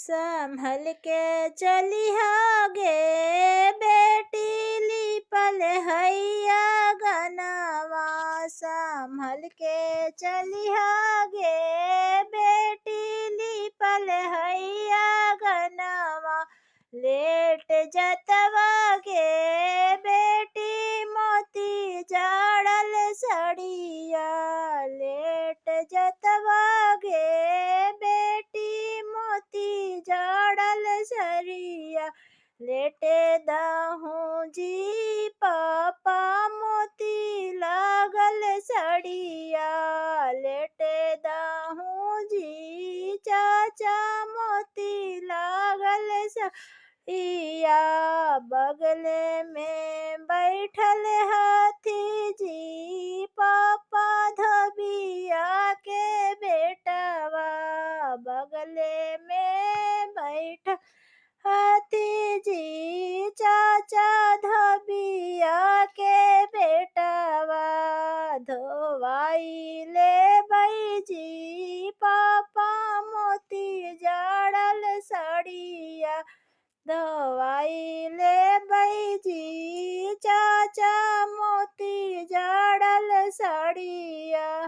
संभल के चलिहा गे बेटी लिपल हैया गनवा। संभल के चलिहा गे बेटी लिपल हैया गनवा। लेट जतवा गे बेटी मोती जड़ल सड़िया। लेट जतवा गे बेटी मोती जड़ल सरिया। लेटे दहूँ जी पापा मोती लागल सड़िया। लेटे दहूँ जी चाचा मोती लागल सड़िया। बगले में बैठल हाथी जी पापा धोबिया के बेटवा। बगले में बैठ हाथी जी चाचा धोबिया के बेटवा। धोवाई ले जी पापा मोती जड़ल सड़िया। धोवाई ले जी चाचा मोती जड़ल सड़िया।